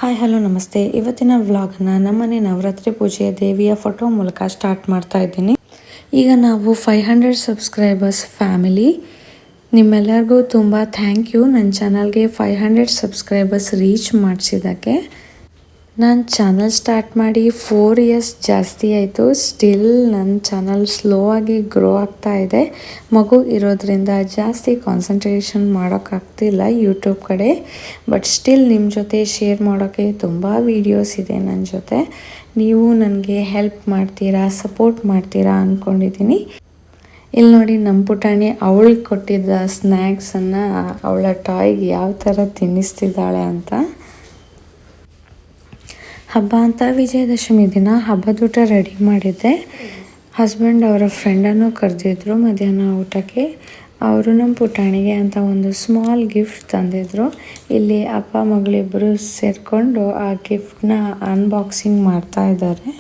Hi hello ನಮಸ್ತೆ. ಇವತ್ತಿನ ವ್ಲಾಗ್ನ ನಮ್ಮನೆ ನವರಾತ್ರಿ ಪೂಜೆಯ ದೇವಿಯ ಫೋಟೋ ಮೂಲಕ ಸ್ಟಾರ್ಟ್ ಮಾಡ್ತಾ ಇದ್ದೀನಿ. ಈಗ ನಾವು 500 ಸಬ್ಸ್ಕ್ರೈಬರ್ಸ್ ಫ್ಯಾಮಿಲಿ. ನಿಮ್ಮೆಲ್ಲರಿಗೂ ತುಂಬ ಥ್ಯಾಂಕ್ ಯು ನನ್ನ ಚಾನಲ್ಗೆ 500 ಸಬ್ಸ್ಕ್ರೈಬರ್ಸ್ ರೀಚ್ ಮಾಡಿಸಿದ್ದಕ್ಕೆ. ನಾನು ಚಾನಲ್ ಸ್ಟಾರ್ಟ್ ಮಾಡಿ 4 ಇಯರ್ಸ್ ಜಾಸ್ತಿ ಆಯಿತು. ಸ್ಟಿಲ್ ನನ್ನ ಚಾನಲ್ ಸ್ಲೋ ಆಗಿ ಗ್ರೋ ಆಗ್ತಾ ಇದೆ. ಮಗು ಇರೋದ್ರಿಂದ ಜಾಸ್ತಿ ಕಾನ್ಸಂಟ್ರೇಷನ್ ಮಾಡೋಕ್ಕಾಗ್ತಿಲ್ಲ ಯೂಟ್ಯೂಬ್ ಕಡೆ. ಬಟ್ ಸ್ಟಿಲ್ ನಿಮ್ಮ ಜೊತೆ ಶೇರ್ ಮಾಡೋಕ್ಕೆ ತುಂಬ ವೀಡಿಯೋಸ್ ಇದೆ ನನ್ನ ಜೊತೆ. ನೀವು ನನಗೆ ಹೆಲ್ಪ್ ಮಾಡ್ತೀರಾ, ಸಪೋರ್ಟ್ ಮಾಡ್ತೀರಾ ಅಂದ್ಕೊಂಡಿದ್ದೀನಿ. ಇಲ್ಲಿ ನೋಡಿ ನಮ್ಮ ಪುಟಾಣಿ ಅವಳಿಗೆ ಕೊಟ್ಟಿದ್ದ ಸ್ನ್ಯಾಕ್ಸನ್ನು ಅವಳ ಟಾಯ್ಗೆ ಯಾವ ಥರ ತಿನ್ನಿಸ್ತಿದ್ದಾಳೆ ಅಂತ. ಹಬ್ಬ ಅಂತ ವಿಜಯದಶಮಿ ದಿನ ಹಬ್ಬದೂಟ ರೆಡಿ ಮಾಡಿದ್ದೆ. ಹಸ್ಬೆಂಡ್ ಅವರ ಫ್ರೆಂಡನ್ನು ಕರೆದಿದ್ರು ಮಧ್ಯಾಹ್ನ ಊಟಕ್ಕೆ. ಅವರು ನಮ್ಮ ಪುಟಾಣಿಗೆ ಅಂತ ಒಂದು ಸ್ಮಾಲ್ ಗಿಫ್ಟ್ ತಂದಿದ್ರು. ಇಲ್ಲಿ ಅಪ್ಪ ಮಗಳಿಬ್ಬರು ಸೇರಿಕೊಂಡು ಆ ಗಿಫ್ಟ್ನ ಅನ್ಬಾಕ್ಸಿಂಗ್ ಮಾಡ್ತಾ ಇದ್ದಾರೆ.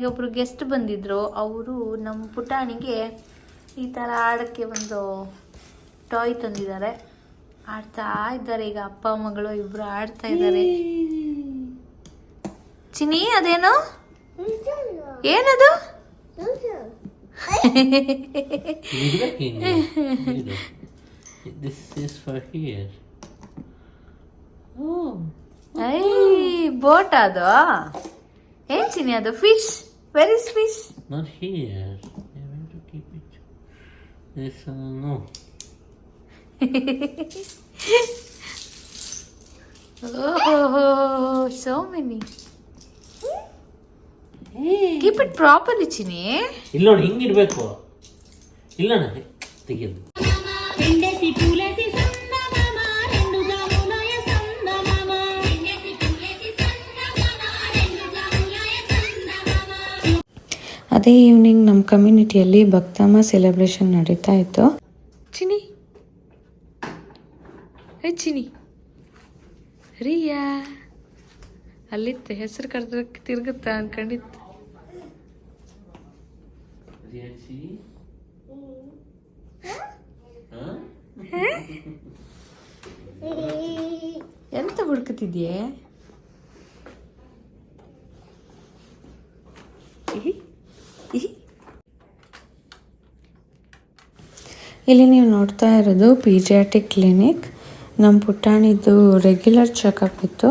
ಒಬ್ರು ಗೆಸ್ಟ್ ಬಂದಿದ್ರು. ಅವರು ನಮ್ಮ ಪುಟಾಣಿಗೆ ಈ ಥರ ಆಡೋಕ್ಕೆ ಒಂದು ಟಾಯ್ ತಂದಿದ್ದಾರೆ. ಆಡ್ತಾ ಇದ್ದಾರೆ. ಈಗ ಅಪ್ಪ ಮಗಳು ಇಬ್ರು ಆಡ್ತಾ ಇದ್ದಾರೆ. ಚಿನಿ ಅದೇನು ಏನದು? ಬೋಟ್ ಅದು ಏನ್ ಚಿನಿ? ಅದು fish. Where is fish? Not here. I want to keep it. This no. Oh, so many. Keep it properly, Chini. ಇಲ್ಲ ನೋಡಿ ಹಿಂಗೆ ಇಡಬೇಕು. ಇಲ್ಲ ನಾನು ತೆಗೆದು. ಅದೇ ಈವ್ನಿಂಗ್ ನಮ್ಮ ಕಮ್ಯುನಿಟಿಯಲ್ಲಿ ಭಕ್ತಮ್ಮ ಸೆಲೆಬ್ರೇಷನ್ ನಡೀತಾ ಇತ್ತು. ಚಿನಿ ಚಿನಿ ರಿಯಾ ಅಲ್ಲಿತ್ತು. ಹೆಸರು ಕರೆದ್ರಕ್ಕೆ ತಿರುಗುತ್ತಾ ಅನ್ಕೊಂಡಿತ್ತು. ಎಂತ ಹುಡುಕುತ್ತಿದ್ಯೆ? ಇಲ್ಲಿ ನೀವು ನೋಡ್ತಾ ಇರೋದು ಪೀಡಿಯಾಟ್ರಿಕ್ ಕ್ಲಿನಿಕ್. ನಮ್ಮ ಪುಟಾಣಿದ್ದು ರೆಗ್ಯುಲರ್ ಚೆಕಪ್ ಇತ್ತು.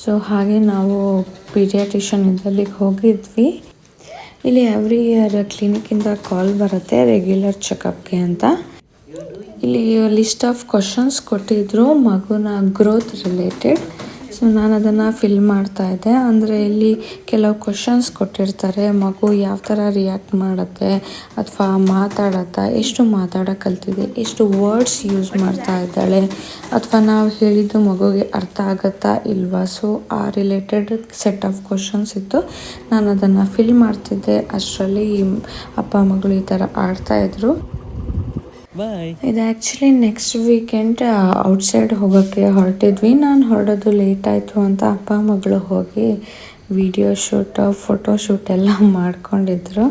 ಸೊ ಹಾಗೆ ನಾವು ಪೀಡಿಯಾಟ್ರಿಷಿಯನ್ ಇದ್ದಲ್ಲಿಗೆ ಹೋಗಿದ್ವಿ. ಇಲ್ಲಿ ಎವ್ರಿ ಇಯರ್ ಕ್ಲಿನಿಕ್ಕಿಂದ ಕಾಲ್ ಬರುತ್ತೆ ರೆಗ್ಯುಲರ್ ಚೆಕಪ್ಗೆ ಅಂತ. ಇಲ್ಲಿ ಲಿಸ್ಟ್ ಆಫ್ ಕ್ವಶನ್ಸ್ ಕೊಟ್ಟಿದ್ರು ಮಗುನ ಗ್ರೋತ್ ರಿಲೇಟೆಡ್. ಸೊ ನಾನು ಅದನ್ನು ಫಿಲ್ ಮಾಡ್ತಾ ಇದ್ದೆ. ಅಂದರೆ ಇಲ್ಲಿ ಕೆಲವು ಕ್ವಶನ್ಸ್ ಕೊಟ್ಟಿರ್ತಾರೆ. ಮಗು ಯಾವ ಥರ ರಿಯಾಕ್ಟ್ ಮಾಡುತ್ತೆ ಅಥವಾ ಮಾತಾಡತ್ತಾ, ಎಷ್ಟು ಮಾತಾಡೋಕೆ ಕಲ್ತಿದೆ, ಎಷ್ಟು ವರ್ಡ್ಸ್ ಯೂಸ್ ಮಾಡ್ತಾ ಇದ್ದಾಳೆ, ಅಥವಾ ನಾವು ಹೇಳಿದ್ದು ಮಗುಗೆ ಅರ್ಥ ಆಗುತ್ತಾ ಇಲ್ವಾ. ಸೊ ಆ ರಿಲೇಟೆಡ್ ಸೆಟ್ ಆಫ್ ಕ್ವಶನ್ಸ್ ಇತ್ತು. ನಾನು ಅದನ್ನು ಫಿಲ್ ಮಾಡ್ತಿದ್ದೆ. ಅಷ್ಟರಲ್ಲಿ ಅಪ್ಪ ಮಗಳು ಈ ಥರ ಆಡ್ತಾಯಿದ್ರು. ಇದು ಆ್ಯಕ್ಚುಲಿ ನೆಕ್ಸ್ಟ್ ವೀಕೆಂಡ್ ಔಟ್ಸೈಡ್ ಹೋಗೋಕ್ಕೆ ಹೊರಟಿದ್ವಿ. ನಾನು ಹೊರಡೋದು ಲೇಟ್ ಆಯಿತು ಅಂತ ಅಪ್ಪ ಮಗಳು ಹೋಗಿ ವಿಡಿಯೋ ಶೂಟ್, ಫೋಟೋ ಶೂಟ್ ಎಲ್ಲ ಮಾಡ್ಕೊಂಡಿದ್ರು.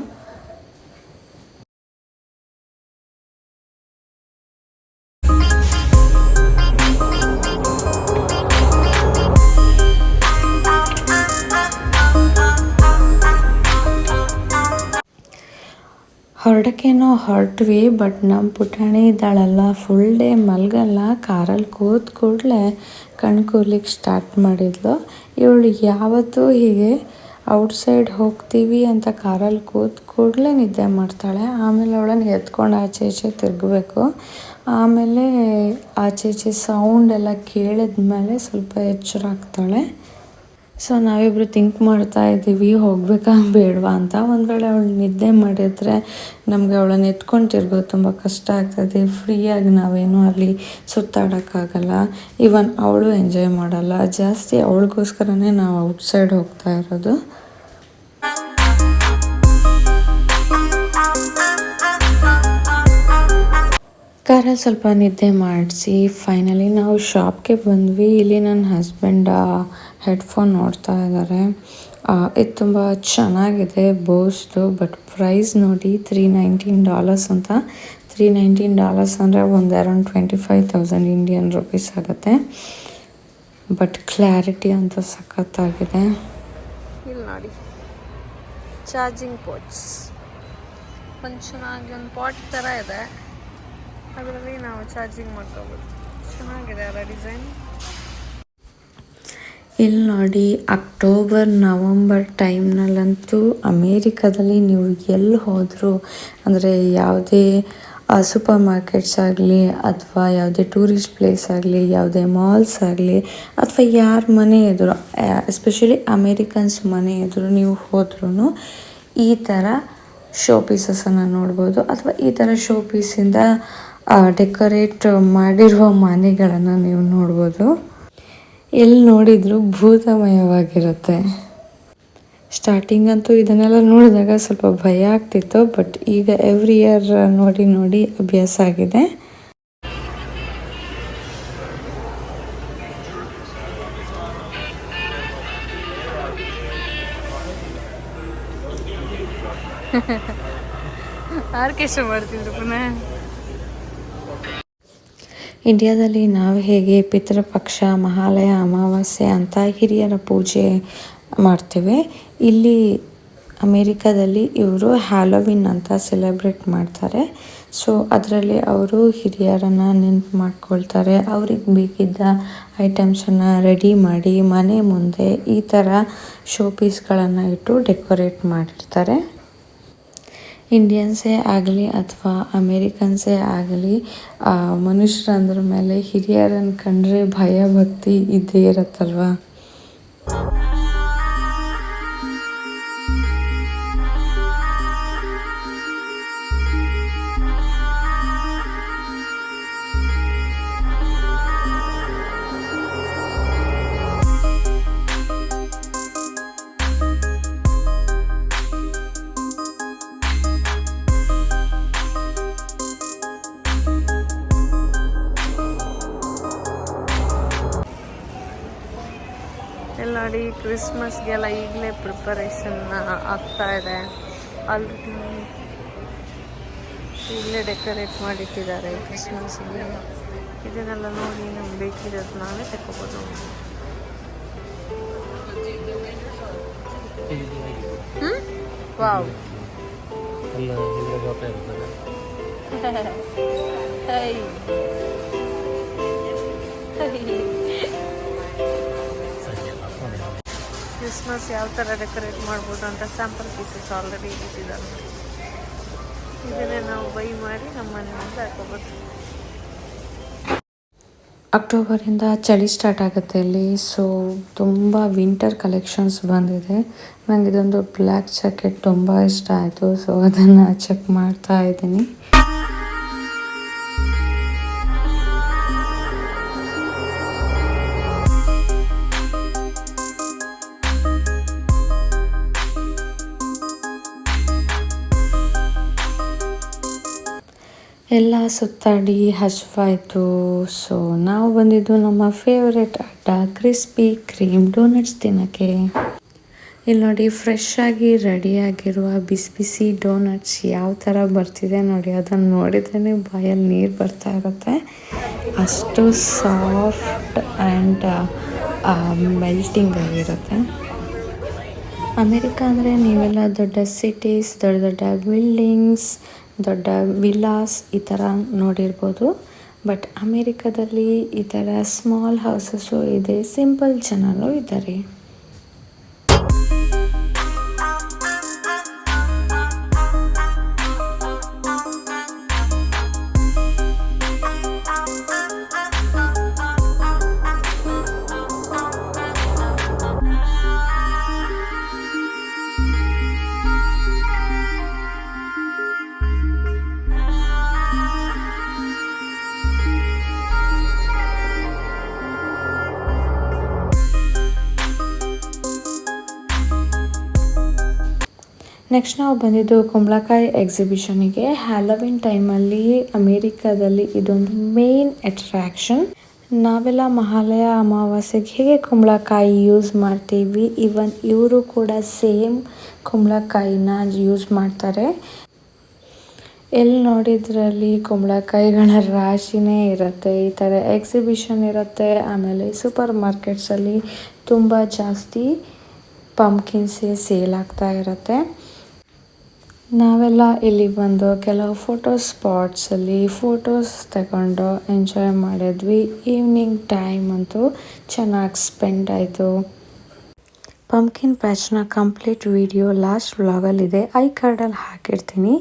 ಹೊರಡಕ್ಕೇನೋ ಹೊರಟ್ವಿ. ಬಟ್ ನಮ್ಮ ಪುಟಾಣಿ ಇದ್ದಾಳಲ್ಲ, ಫುಲ್ ಡೇ ಮಲಗಲ್ಲ. ಕಾರಲ್ಲಿ ಕೂಡಲೇ ಕಣ್ಣು ಕೂರ್ಲಿಕ್ಕೆ ಸ್ಟಾರ್ಟ್ ಮಾಡಿದ್ಲು. ಇವಳು ಯಾವತ್ತೂ ಹೀಗೆ ಔಟ್ಸೈಡ್ ಹೋಗ್ತೀವಿ ಅಂತ ಕಾರಲ್ಲಿ ಕೂಡಲೇ ನಿದ್ದೆ ಮಾಡ್ತಾಳೆ. ಆಮೇಲೆ ಅವಳನ್ನು ಎತ್ಕೊಂಡು ಆಚೆ ಈಚೆ ತಿರುಗಬೇಕು. ಆಮೇಲೆ ಆಚೆ ಈಚೆ ಸೌಂಡ್ ಎಲ್ಲ ಕೇಳಿದ ಮೇಲೆ ಸ್ವಲ್ಪ ಎಚ್ಚರ ಆಗ್ತಾಳೆ. ಸೊ ನಾವಿಬ್ಬರು ಥಿಂಕ್ ಮಾಡ್ತಾ ಇದ್ದೀವಿ ಹೋಗ್ಬೇಕಾ ಬೇಡವಾ ಅಂತ. ಒಂದು ವೇಳೆ ಅವಳು ನಿದ್ದೆ ಮಾಡಿದರೆ ನಮಗೆ ಅವಳನ್ನು ಎತ್ಕೊಂಡು ತಿರ್ಗೋದು ತುಂಬ ಕಷ್ಟ ಆಗ್ತದೆ. ಫ್ರೀಯಾಗಿ ನಾವೇನೂ ಅಲ್ಲಿ ಸುತ್ತಾಡೋಕ್ಕಾಗಲ್ಲ. ಈವನ್ ಅವಳು ಎಂಜಾಯ್ ಮಾಡಲ್ಲ. ಜಾಸ್ತಿ ಅವಳಿಗೋಸ್ಕರನೇ ನಾವು ಔಟ್ಸೈಡ್ ಹೋಗ್ತಾ ಇರೋದು. ಕಾರಲ್ಲಿ ಸ್ವಲ್ಪ ನಿದ್ದೆ ಮಾಡಿಸಿ ಫೈನಲಿ ನಾವು ಶಾಪ್ಗೆ ಬಂದ್ವಿ. ಇಲ್ಲಿ ನನ್ನ ಹಸ್ಬೆಂಡ್ ಹೆಡ್ಫೋನ್ ನೋಡ್ತಾ ಇದ್ದಾರೆ. ಇದು ತುಂಬ ಚೆನ್ನಾಗಿದೆ ಬೋಸ್ದು. ಬಟ್ ಪ್ರೈಸ್ ನೋಡಿ $319 ಅಂತ. $319 ಅಂದರೆ ಒಂದು ಅರೌಂಡ್ 25,000 ಇಂಡಿಯನ್ ರುಪೀಸ್ ಆಗುತ್ತೆ. ಬಟ್ ಕ್ಲಾರಿಟಿ ಅಂತೂ ಸಖತ್ತಾಗಿದೆ. ಇಲ್ಲಿ ನೋಡಿ ಚಾರ್ಜಿಂಗ್ ಪೋರ್ಟ್ಸ್ ಒಂದು ಚೆನ್ನಾಗಿ ಒಂದು ಪಾಟ್ ಥರ ಇದೆ. ಅದರಲ್ಲಿ ನಾವು ಚಾರ್ಜಿಂಗ್ ಮಾಡ್ಕೋಬೋದು. ಚೆನ್ನಾಗಿದೆ ಅಲ್ಲ ಡಿಸೈನ್. ಇಲ್ಲಿ ನೋಡಿ ಅಕ್ಟೋಬರ್ ನವಂಬರ್ ಟೈಮ್ನಲ್ಲಂತೂ ಅಮೇರಿಕಾದಲ್ಲಿ ನೀವು ಎಲ್ಲಿ ಹೋದರೂ ಅಂದರೆ ಯಾವುದೇ ಸೂಪರ್ ಮಾರ್ಕೆಟ್ಸ್ ಆಗಲಿ ಅಥವಾ ಯಾವುದೇ ಟೂರಿಸ್ಟ್ ಪ್ಲೇಸ್ ಆಗಲಿ ಯಾವುದೇ ಮಾಲ್ಸ್ ಆಗಲಿ ಅಥವಾ ಯಾರ ಮನೆ ಎದುರು ಎಸ್ಪೆಷಲಿ ಅಮೇರಿಕನ್ಸ್ ಮನೆ ಎದುರು ನೀವು ಹೋದ್ರೂ ಈ ಥರ ಶೋ ಪೀಸಸನ್ನು ನೋಡ್ಬೋದು. ಅಥವಾ ಈ ಥರ ಶೋ ಪೀಸಿಂದ ಡೆಕೋರೇಟ್ ಮಾಡಿರುವ ಮನೆಗಳನ್ನು ನೀವು ನೋಡ್ಬೋದು. ಎಲ್ಲಿ ನೋಡಿದರೂ ಭೂತಮಯವಾಗಿರುತ್ತೆ. ಸ್ಟಾರ್ಟಿಂಗ್ ಅಂತೂ ಇದನ್ನೆಲ್ಲ ನೋಡಿದಾಗ ಸ್ವಲ್ಪ ಭಯ ಆಗ್ತಿತ್ತು. ಬಟ್ ಈಗ ಎವ್ರಿ ಇಯರ್ ನೋಡಿ ನೋಡಿ ಅಭ್ಯಾಸ ಆಗಿದೆ. ಆರ್ಕೆಸ್ಟ್ರಾ ಮಾಡ್ತಿದ್ರು ಪುನಃ. ಇಂಡಿಯಾದಲ್ಲಿ ನಾವು ಹೇಗೆ ಪಿತೃಪಕ್ಷ, ಮಹಾಲಯ, ಅಮಾವಾಸ್ಯೆ ಅಂತ ಹಿರಿಯರ ಪೂಜೆ ಮಾಡ್ತೇವೆ, ಇಲ್ಲಿ ಅಮೇರಿಕಾದಲ್ಲಿ ಇವರು ಹ್ಯಾಲೋವಿನ್ ಅಂತ ಸೆಲೆಬ್ರೇಟ್ ಮಾಡ್ತಾರೆ. ಸೊ ಅದರಲ್ಲಿ ಅವರು ಹಿರಿಯರನ್ನು ನೆನಪು ಮಾಡ್ಕೊಳ್ತಾರೆ. ಅವ್ರಿಗೆ ಬೇಕಿದ್ದ ಐಟಮ್ಸನ್ನು ರೆಡಿ ಮಾಡಿ ಮನೆ ಮುಂದೆ ಈ ಥರ ಶೋ ಪೀಸ್ಗಳನ್ನು ಇಟ್ಟು ಡೆಕೋರೇಟ್ ಮಾಡಿರ್ತಾರೆ. ಇಂಡಿಯನ್ಸೇ ಆಗಲಿ ಅಥವಾ ಅಮೇರಿಕನ್ಸೇ ಆಗಲಿ ಮನುಷ್ಯರಂದ್ರ ಮೇಲೆ ಹಿರಿಯರನ್ನು ಕಂಡ್ರೆ ಭಯ ಭಕ್ತಿ ಇದ್ದೇ ಇರುತ್ತಲ್ವ. ಎಲ್ಲ ನೋಡಿ ಕ್ರಿಸ್ಮಸ್ಗೆಲ್ಲ ಈಗಲೇ ಪ್ರಿಪರೇಷನ್ ಆಗ್ತಾ ಇದೆ. ಆಲ್ರೆಡಿ ಈಗಲೇ ಡೆಕೋರೇಟ್ ಮಾಡಿಟ್ಟಿದ್ದಾರೆ ಕ್ರಿಸ್ಮಸ್ಗೆ. ಇದನ್ನೆಲ್ಲ ನೋಡಿ ನಮ್ಗೆ ಬೇಕಿರೋದು ನಾವೇ ತಗೋಬೋದು. ವಾವ್ ಕ್ರಿಸ್ಮಸ್ ಯಾವ ಥರ ಡೆಕೋರೇಟ್ ಮಾಡ್ಬೋದು ಅಂತ ಸ್ಯಾಂಪಲ್ ಪೀಸಸ್ ಆಲ್ರೆಡಿ ಇಟ್ಟಿದ್ದಾರೆ. ಇದನ್ನೇ ನಾವು ಬೈ ಮಾಡಿ ನಮ್ಮ ಮನೆ ಮುಂದೆ ಹಾಕೋಬೋದು. ಅಕ್ಟೋಬರಿಂದ ಚಳಿ ಸ್ಟಾರ್ಟ್ ಆಗುತ್ತೆ ಇಲ್ಲಿ. ಸೊ ತುಂಬ ವಿಂಟರ್ ಕಲೆಕ್ಷನ್ಸ್ ಬಂದಿದೆ. ನನಗೆ ಇದೊಂದು ಬ್ಲ್ಯಾಕ್ ಜಾಕೆಟ್ ತುಂಬ ಇಷ್ಟ ಆಯಿತು. ಸೊ ಅದನ್ನು ಚೆಕ್ ಮಾಡ್ತಾ ಇದ್ದೀನಿ. ಎಲ್ಲ ಸುತ್ತಾಡಿ ಹಸಿವಾಯಿತು. ಸೊ ನಾವು ಬಂದಿದ್ದು ನಮ್ಮ ಫೇವ್ರೆಟ್ ಅಡ್ಡ ಕ್ರಿಸ್ಪಿ ಕ್ರೀಮ್ ಡೋನಟ್ಸ್ ತಿನ್ನೋಕ್ಕೆ. ಇಲ್ಲಿ ನೋಡಿ ಫ್ರೆಶ್ ಆಗಿ ರೆಡಿಯಾಗಿರುವ ಬಿಸಿ ಬಿಸಿ ಡೋನಟ್ಸ್ ಯಾವ ಥರ ಬರ್ತಿದೆ ನೋಡಿ. ಅದನ್ನು ನೋಡಿದ್ರೇ ಬಾಯಲ್ಲಿ ನೀರು ಬರ್ತಾ ಇರುತ್ತೆ. ಅಷ್ಟು ಸಾಫ್ಟ್ ಆ್ಯಂಡ್ ಮೆಲ್ಟಿಂಗ್ ಆಗಿರುತ್ತೆ. ಅಮೇರಿಕಾ ಅಂದರೆ ನೀವೆಲ್ಲ ದೊಡ್ಡ ಸಿಟೀಸ್, ದೊಡ್ಡ ದೊಡ್ಡ ಬಿಲ್ಡಿಂಗ್ಸ್, ದೊಡ್ಡ ವಿಲಾಸ್ ಈ ಥರ ನೋಡಿರ್ಬೋದು. ಬಟ್ ಅಮೇರಿಕಾದಲ್ಲಿ ಈ ಥರ ಸ್ಮಾಲ್ ಹೌಸಸ್ಸು ಇದೆ, ಸಿಂಪಲ್ ಜನರು ಇದ್ದಾರೆ. ನೆಕ್ಸ್ಟ್ ನಾವು ಬಂದಿದ್ದು ಕುಂಬಳಕಾಯಿ ಎಕ್ಸಿಬಿಷನಿಗೆ. ಹ್ಯಾಲೋವಿನ್ ಟೈಮಲ್ಲಿ ಅಮೇರಿಕಾದಲ್ಲಿ ಇದೊಂದು ಮೇನ್ ಅಟ್ರಾಕ್ಷನ್. ನಾವೆಲ್ಲ ಮಹಾಲಯ ಅಮಾವಾಸ್ಯೆಗೆ ಹೇಗೆ ಕುಂಬಳಕಾಯಿ ಯೂಸ್ ಮಾಡ್ತೀವಿ, ಇವನ್ ಇವರು ಕೂಡ ಸೇಮ್ ಕುಂಬಳಕಾಯಿನ ಯೂಸ್ ಮಾಡ್ತಾರೆ. ಎಲ್ಲಿ ನೋಡಿದ್ರಲ್ಲಿ ಕುಂಬಳಕಾಯಿಗಳ ರಾಶಿನೇ ಇರುತ್ತೆ. ಈ ಥರ ಎಕ್ಸಿಬಿಷನ್ ಇರುತ್ತೆ. ಆಮೇಲೆ ಸೂಪರ್ ಮಾರ್ಕೆಟ್ಸಲ್ಲಿ ತುಂಬ ಜಾಸ್ತಿ ಪಂಪ್ಕಿನ್ಸೇ ಸೇಲ್ ಆಗ್ತಾ ಇರುತ್ತೆ. ನಾವೆಲ್ಲ ಇಲ್ಲಿ ಬಂದು ಕೆಲವು ಫೋಟೋ ಸ್ಪಾಟ್ಸಲ್ಲಿ ಫೋಟೋಸ್ ತಗೊಂಡು ಎಂಜಾಯ್ ಮಾಡಿದ್ವಿ. ಈವ್ನಿಂಗ್ ಟೈಮ್ ಅಂತೂ ಚೆನ್ನಾಗಿ ಸ್ಪೆಂಡ್ ಆಯಿತು. ಪಂಪ್ಕಿನ್ ಪ್ಯಾಚ್ನ ಕಂಪ್ಲೀಟ್ ವಿಡಿಯೋ ಲಾಸ್ಟ್ ವ್ಲಾಗಲ್ಲಿದೆ, ಐ ಕಾರ್ಡಲ್ಲಿ ಹಾಕಿರ್ತೀನಿ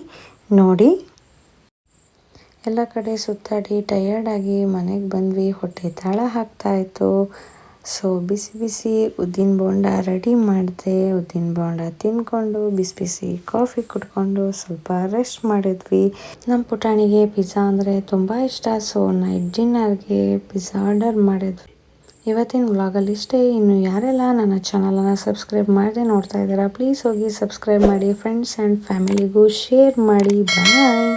ನೋಡಿ. ಎಲ್ಲ ಕಡೆ ಸುತ್ತಾಡಿ ಟಯರ್ಡಾಗಿ ಮನೆಗೆ ಬಂದ್ವಿ. ಹೊಟ್ಟೆ ತಾಳ ಹಾಕ್ತಾಯಿತ್ತು. ಸೊ ಬಿಸಿ ಬಿಸಿ ಉದ್ದಿನ ಬೋಂಡ ರೆಡಿ ಮಾಡಿದೆ. ಉದ್ದಿನ ಬೋಂಡ ತಿಂದ್ಕೊಂಡು ಬಿಸಿ ಬಿಸಿ ಕಾಫಿ ಕುಡ್ಕೊಂಡು ಸ್ವಲ್ಪ ರೆಸ್ಟ್ ಮಾಡಿದ್ವಿ. ನಮ್ಮ ಪುಟಾಣಿಗೆ ಪಿಜ್ಜಾ ಅಂದರೆ ತುಂಬ ಇಷ್ಟ. ಸೊ ನೈಟ್ ಡಿನ್ನರ್ಗೆ ಪಿಜ್ಜಾ ಆರ್ಡರ್ ಮಾಡಿದ್ವಿ. ಇವತ್ತಿನ ವ್ಲಾಗಲ್ಲಿ ಇಷ್ಟೇ. ಇನ್ನು ಯಾರೆಲ್ಲ ನನ್ನ ಚಾನಲನ್ನು ಸಬ್ಸ್ಕ್ರೈಬ್ ಮಾಡದೆ ನೋಡ್ತಾ ಇದ್ದೀರಾ, ಪ್ಲೀಸ್ ಹೋಗಿ ಸಬ್ಸ್ಕ್ರೈಬ್ ಮಾಡಿ. ಫ್ರೆಂಡ್ಸ್ ಆ್ಯಂಡ್ ಫ್ಯಾಮಿಲಿಗೂ ಶೇರ್ ಮಾಡಿ. ಬಾಯ್.